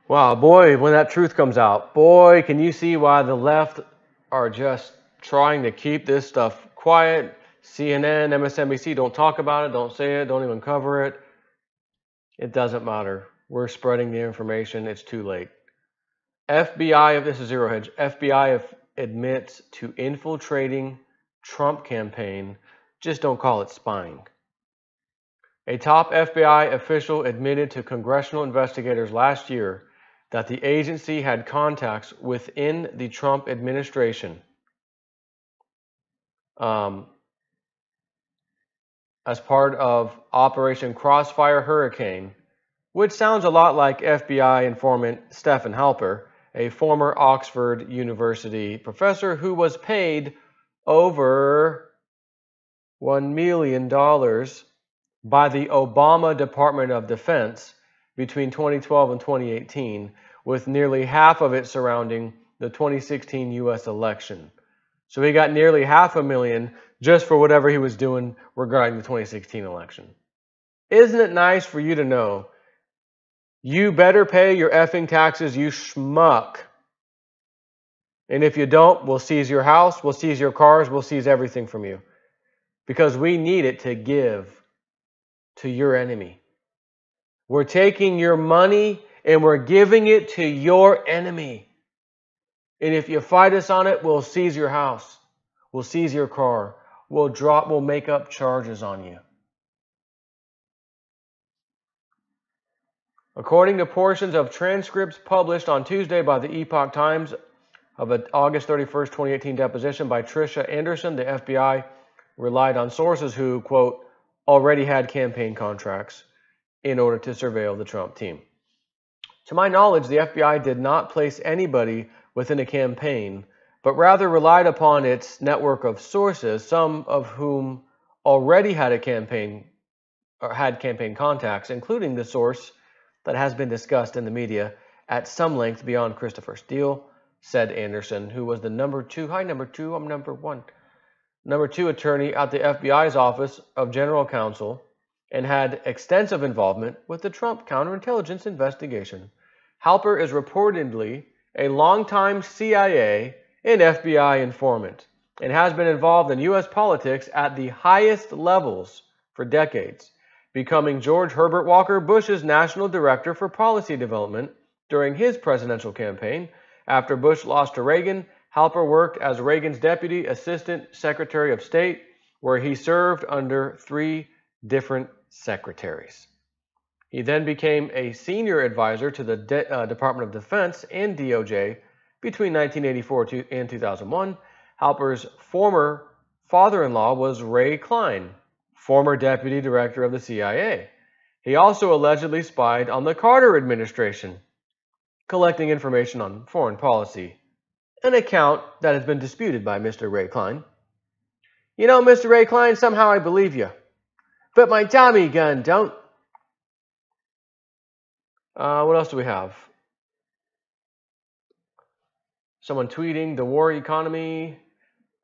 Wow, boy, when that truth comes out, boy, can you see why the left are just trying to keep this stuff quiet. CNN, MSNBC, don't talk about it, don't say it, don't even cover it. It doesn't matter. We're spreading the information. It's too late. FBI, this is Zero Hedge, FBI admits to infiltrating Trump campaign. Just don't call it spying. A top FBI official admitted to congressional investigators last year that the agency had contacts within the Trump administration as part of Operation Crossfire Hurricane, which sounds a lot like FBI informant Stephen Halper, a former Oxford University professor who was paid over $1 million by the Obama Department of Defense between 2012 and 2018, with nearly half of it surrounding the 2016 U.S. election. So he got nearly $500,000 just for whatever he was doing regarding the 2016 election. Isn't it nice for you to know you better pay your effing taxes, you schmuck? And if you don't, we'll seize your house, we'll seize your cars, we'll seize everything from you. Because we need it to give to your enemy. We're taking your money and we're giving it to your enemy. And if you fight us on it, we'll seize your house. We'll seize your car. We'll make up charges on you. According to portions of transcripts published on Tuesday by the Epoch Times of an August 31st, 2018 deposition by Tricia Anderson, the FBI relied on sources who, quote, already had campaign contracts in order to surveil the Trump team. To my knowledge, the FBI did not place anybody within a campaign, but rather relied upon its network of sources, some of whom already had a campaign or had campaign contacts, including the source that has been discussed in the media at some length beyond Christopher Steele, said Anderson, who was the number two attorney at the FBI's Office of General Counsel and had extensive involvement with the Trump counterintelligence investigation. Halper is reportedly a longtime CIA and FBI informant and has been involved in U.S. politics at the highest levels for decades, becoming George Herbert Walker Bush's National Director for Policy Development during his presidential campaign. After Bush lost to Reagan, Halper worked as Reagan's Deputy Assistant Secretary of State, where he served under 3 different secretaries. He then became a senior advisor to the Department of Defense and DOJ between 1984 and 2001. Halper's former father-in-law was Ray Klein, former deputy director of the CIA. He also allegedly spied on the Carter administration, collecting information on foreign policy, an account that has been disputed by Mr. Ray Klein. You know, Mr. Ray Klein, somehow I believe you, but my Tommy gun don't. What else do we have? Someone tweeting, the war economy.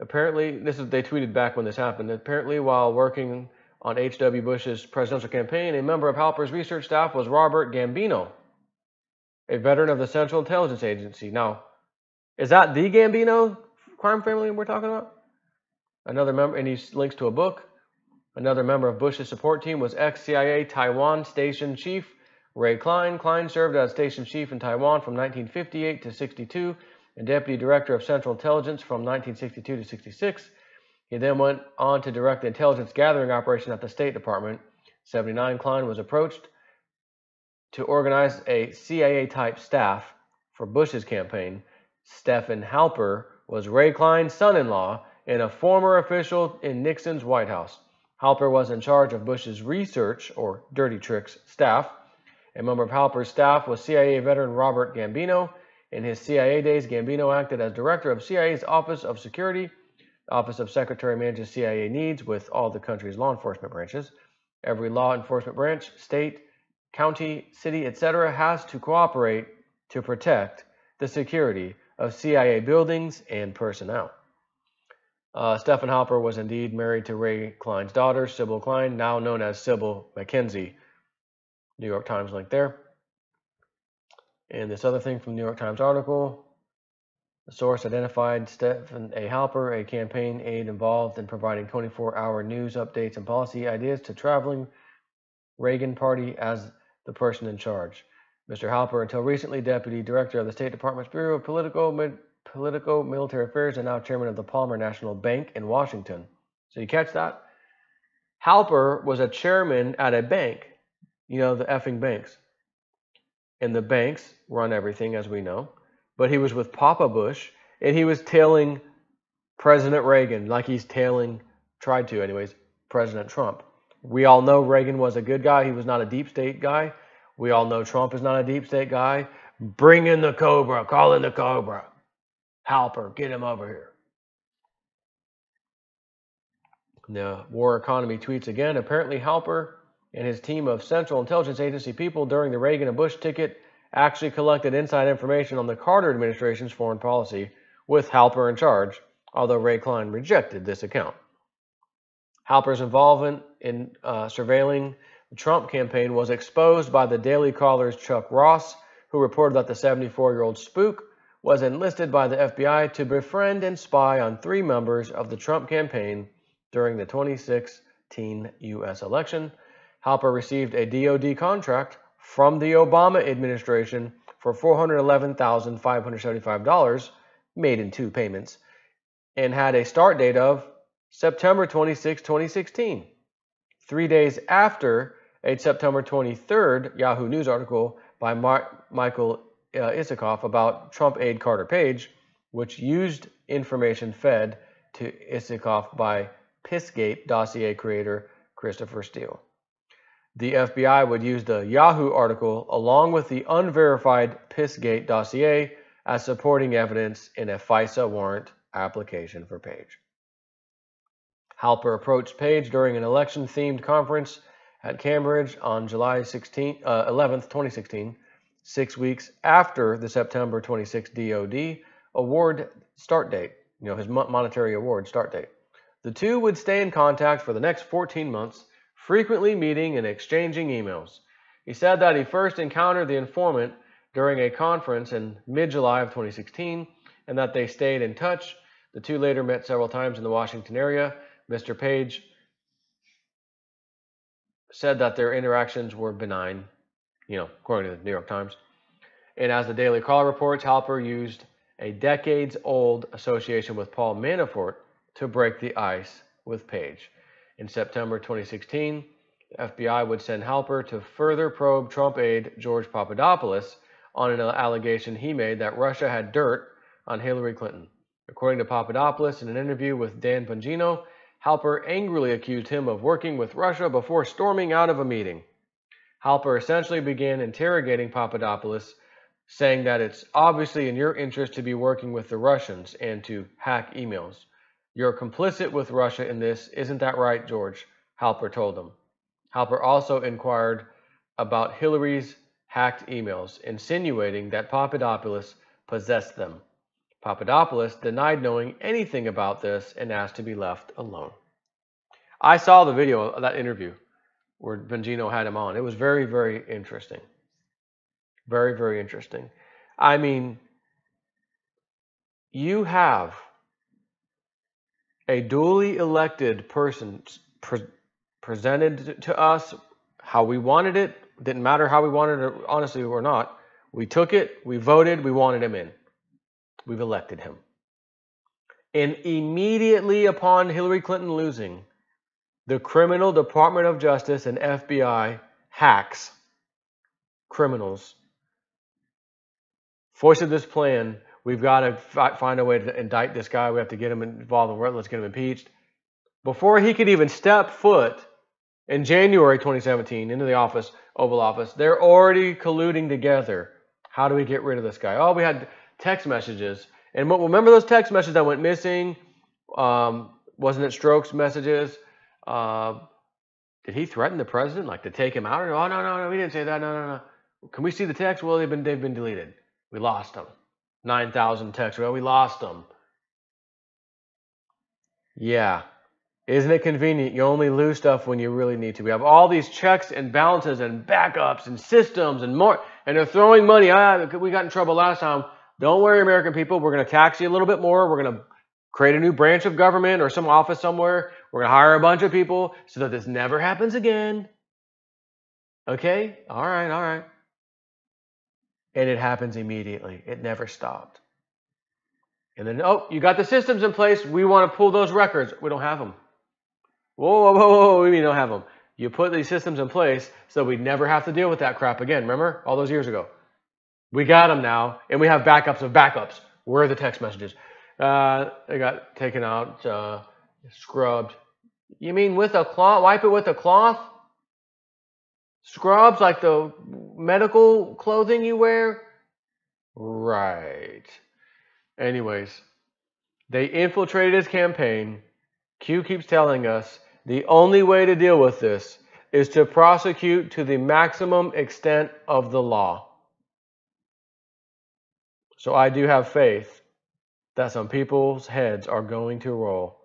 Apparently, they tweeted back when this happened. Apparently, while working on H.W. Bush's presidential campaign, a member of Halper's research staff was Robert Gambino, a veteran of the Central Intelligence Agency. Now, is that the Gambino crime family we're talking about? Another member, and he links to a book. Another member of Bush's support team was ex-CIA Taiwan Station Chief Ray Klein. Klein served as Station Chief in Taiwan from 1958 to 62 and Deputy Director of Central Intelligence from 1962 to 66. He then went on to direct the intelligence gathering operation at the State Department. 79, Klein was approached to organize a CIA-type staff for Bush's campaign. Stephen Halper was Ray Klein's son-in-law and a former official in Nixon's White House. Halper was in charge of Bush's research, or dirty tricks, staff. A member of Halper's staff was CIA veteran Robert Gambino. In his CIA days, Gambino acted as director of CIA's Office of Security. The Office of Secretary manages CIA needs with all the country's law enforcement branches. Every law enforcement branch, state, county, city, etc., has to cooperate to protect the security of CIA buildings and personnel. Stephen Halper was indeed married to Ray Klein's daughter, Sybil Klein, now known as Sybil McKenzie. New York Times link there. And this other thing from the New York Times article, the source identified Stephen A. Halper, a campaign aide involved in providing 24-hour news updates and policy ideas to traveling Reagan party, as the person in charge. Mr. Halper, until recently deputy director of the State Department's Bureau of Political Military Affairs, and now chairman of the Palmer National Bank in Washington. So you catch that? Halper was a chairman at a bank. You know, the effing banks. And the banks run everything, as we know. But he was with Papa Bush, and he was tailing President Reagan, like he's tried to anyways, President Trump. We all know Reagan was a good guy. He was not a deep state guy. We all know Trump is not a deep state guy. Bring in the Cobra. Call in the Cobra. Halper, get him over here. The War Economy tweets again. Apparently, Halper and his team of Central Intelligence Agency people during the Reagan and Bush ticket actually collected inside information on the Carter administration's foreign policy, with Halper in charge, although Ray Klein rejected this account. Halper's involvement in surveilling the Trump campaign was exposed by the Daily Caller's Chuck Ross, who reported that the 74-year-old spook was enlisted by the FBI to befriend and spy on 3 members of the Trump campaign during the 2016 U.S. election. Halper received a DoD contract from the Obama administration for $411,575, made in 2 payments, and had a start date of September 26, 2016. 3 days after a September 23rd Yahoo News article by Michael Isikoff about Trump aide Carter Page, which used information fed to Isikoff by Pissgate dossier creator Christopher Steele. The FBI would use the Yahoo article along with the unverified Pissgate dossier as supporting evidence in a FISA warrant application for Page. Halper approached Page during an election-themed conference at Cambridge on July 11th, 2016, 6 weeks after the September 26 DoD award start date, his monetary award start date. The two would stay in contact for the next 14 months, frequently meeting and exchanging emails. He said that he first encountered the informant during a conference in mid-July of 2016, and that they stayed in touch. The two later met several times in the Washington area. Mr. Page said that their interactions were benign, according to the New York Times. And as the Daily Caller reports, Halper used a decades-old association with Paul Manafort to break the ice with Page. In September 2016, the FBI would send Halper to further probe Trump aide George Papadopoulos on an allegation he made that Russia had dirt on Hillary Clinton. According to Papadopoulos, in an interview with Dan Bongino, Halper angrily accused him of working with Russia before storming out of a meeting. Halper essentially began interrogating Papadopoulos, saying that it's obviously in your interest to be working with the Russians and to hack emails. You're complicit with Russia in this, isn't that right, George? Halper told him. Halper also inquired about Hillary's hacked emails, insinuating that Papadopoulos possessed them. Papadopoulos denied knowing anything about this and asked to be left alone. I saw the video of that interview where Bongino had him on. It was very, very interesting. Very, very interesting. I mean, you have a duly elected person presented to us how we wanted it. Didn't matter how we wanted it, honestly, or not. We took it, we voted, we wanted him in. We've elected him. And immediately upon Hillary Clinton losing, the criminal Department of Justice and FBI hacks, criminals, foisted this plan. We've got to find a way to indict this guy. We have to get him involved in work. Let's get him impeached. Before he could even step foot in January 2017 into the office, Oval Office, they're already colluding together. How do we get rid of this guy? Oh, we had text messages. And remember those text messages that went missing? Wasn't it Strzok's messages? Did he threaten the president, like to take him out? Oh, no, we didn't say that. No. Can we see the text? Well, they've been deleted. We lost them. 9,000 texts. Well, we lost them. Yeah. Isn't it convenient? You only lose stuff when you really need to. We have all these checks and balances and backups and systems and more, and they're throwing money. We got in trouble last time. Don't worry, American people. We're going to tax you a little bit more. We're going to create a new branch of government or some office somewhere. We're going to hire a bunch of people so that this never happens again. Okay? All right, all right. And it happens immediately. It never stopped. And then, oh, you got the systems in place. We want to pull those records. We don't have them. Whoa, whoa, whoa, whoa, what do you mean you don't have them? You put these systems in place so we never have to deal with that crap again. Remember? All those years ago. We got them now, and we have backups of backups. Where are the text messages? They got taken out, scrubbed. You mean with a cloth? Wipe it with a cloth? Scrubs like the medical clothing you wear? Right. Anyways, they infiltrated his campaign. Q keeps telling us the only way to deal with this is to prosecute to the maximum extent of the law. So I do have faith that some people's heads are going to roll.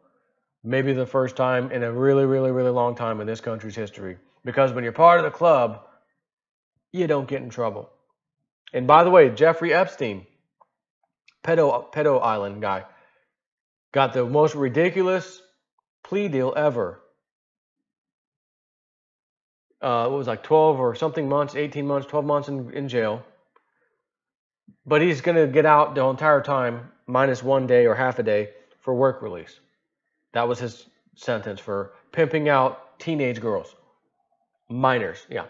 Maybe the first time in a really, really, really long time in this country's history. Because when you're part of the club, you don't get in trouble. And by the way, Jeffrey Epstein, pedo island guy, got the most ridiculous plea deal ever. It was like 12 or something months, 18 months, 12 months in jail. But he's going to get out the entire time, minus 1 day or half a day for work release. That was his sentence for pimping out teenage girls. Minors, yeah.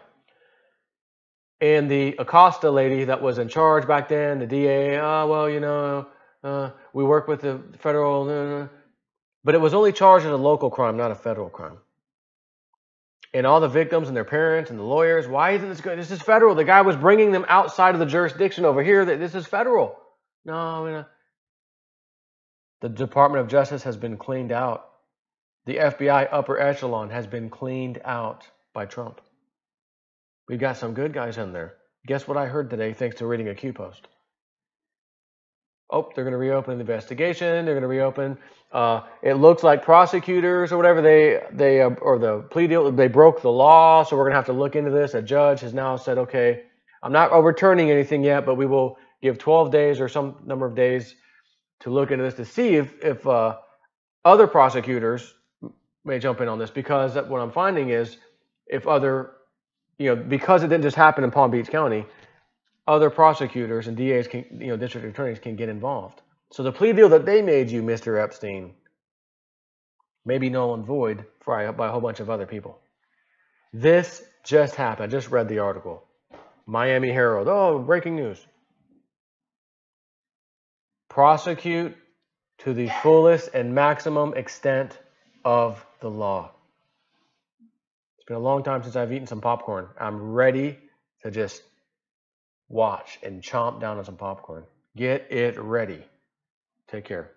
And the Acosta lady that was in charge back then, the DA, well, you know, we work with the federal, but it was only charged as a local crime, not a federal crime. And all the victims and their parents and the lawyers, why isn't this good? This is federal. The guy was bringing them outside of the jurisdiction over here. This is federal. No. The Department of Justice has been cleaned out. The FBI upper echelon has been cleaned out by Trump. We've got some good guys in there. Guess what I heard today thanks to reading a Q post? Oh, they're going to reopen the investigation. They're going to reopen. It looks like prosecutors or whatever, or the plea deal, they broke the law, so we're going to have to look into this. A judge has now said, okay, I'm not overturning anything yet, but we will give 12 days or some number of days to look into this to see if other prosecutors may jump in on this, because what I'm finding is if other, because it didn't just happen in Palm Beach County, other prosecutors and DAs, district attorneys can get involved. So the plea deal that they made you, Mr. Epstein, may be null and void by a whole bunch of other people. This just happened. I just read the article. Miami Herald. Oh, breaking news. Prosecute to the fullest and maximum extent of the law. It's been a long time since I've eaten some popcorn. I'm ready to just watch and chomp down on some popcorn. Get it ready. Take care.